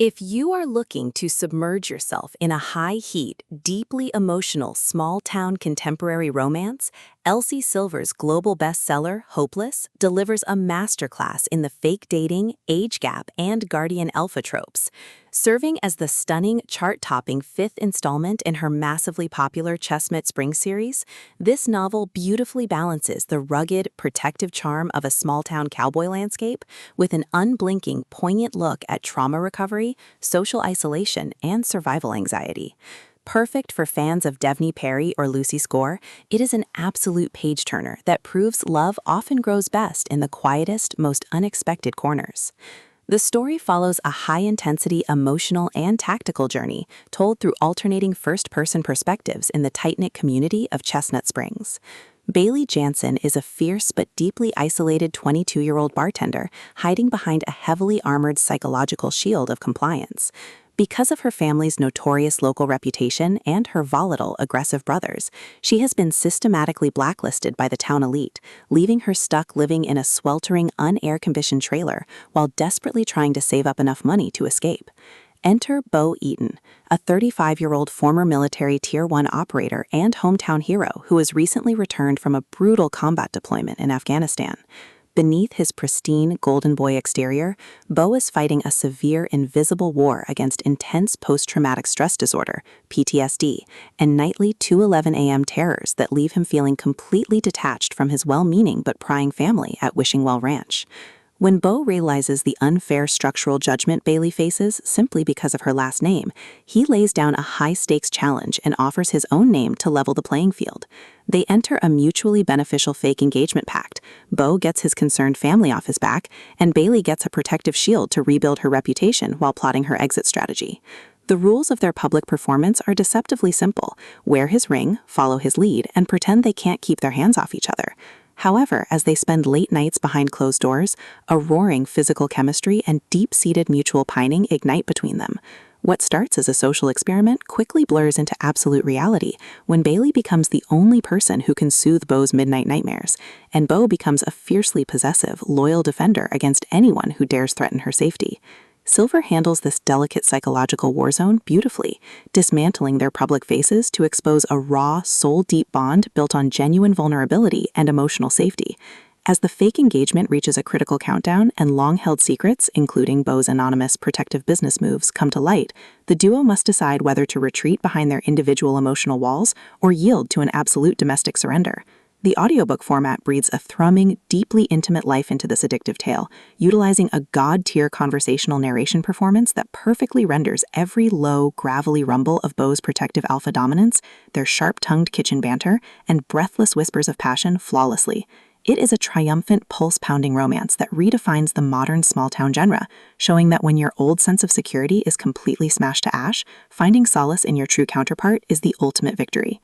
If you are looking to submerge yourself in a high-heat, deeply emotional, small-town contemporary romance, Elsie Silver's global bestseller, Hopeless, delivers a masterclass in the fake dating, age gap, and guardian alpha tropes. Serving as the stunning, chart-topping fifth installment in her massively popular Chestnut Springs series, this novel beautifully balances the rugged, protective charm of a small-town cowboy landscape with an unblinking, poignant look at trauma recovery, social isolation, and survival anxiety. Perfect for fans of Devney Perry or Lucy Score, it is an absolute page-turner that proves love often grows best in the quietest, most unexpected corners. The story follows a high-intensity emotional and tactical journey told through alternating first-person perspectives in the tight-knit community of Chestnut Springs. Bailey Jansen is a fierce but deeply isolated 22-year-old bartender hiding behind a heavily armored psychological shield of compliance. Because of her family's notorious local reputation and her volatile, aggressive brothers, she has been systematically blacklisted by the town elite, leaving her stuck living in a sweltering, unair-conditioned trailer while desperately trying to save up enough money to escape. Enter Bo Eaton, a 35-year-old former military Tier 1 operator and hometown hero who has recently returned from a brutal combat deployment in Afghanistan. Beneath his pristine golden boy exterior, Bo is fighting a severe invisible war against intense post-traumatic stress disorder, PTSD, and nightly 2:11 a.m. terrors that leave him feeling completely detached from his well-meaning but prying family at Wishingwell Ranch. When Bo realizes the unfair structural judgment Bailey faces simply because of her last name, he lays down a high-stakes challenge and offers his own name to level the playing field. They enter a mutually beneficial fake engagement pact. Bo gets his concerned family off his back, and Bailey gets a protective shield to rebuild her reputation while plotting her exit strategy. The rules of their public performance are deceptively simple: wear his ring, follow his lead, and pretend they can't keep their hands off each other. However, as they spend late nights behind closed doors, a roaring physical chemistry and deep-seated mutual pining ignite between them. What starts as a social experiment quickly blurs into absolute reality when Bailey becomes the only person who can soothe Bo's midnight nightmares, and Bo becomes a fiercely possessive, loyal defender against anyone who dares threaten her safety. Silver handles this delicate psychological war zone beautifully, dismantling their public faces to expose a raw, soul-deep bond built on genuine vulnerability and emotional safety. As the fake engagement reaches a critical countdown and long-held secrets, including Bo's anonymous protective business moves, come to light, the duo must decide whether to retreat behind their individual emotional walls or yield to an absolute domestic surrender. The audiobook format breathes a thrumming, deeply intimate life into this addictive tale, utilizing a god-tier conversational narration performance that perfectly renders every low, gravelly rumble of Bo's protective alpha dominance, their sharp-tongued kitchen banter, and breathless whispers of passion flawlessly. It is a triumphant, pulse-pounding romance that redefines the modern small-town genre, showing that when your old sense of security is completely smashed to ash, finding solace in your true counterpart is the ultimate victory.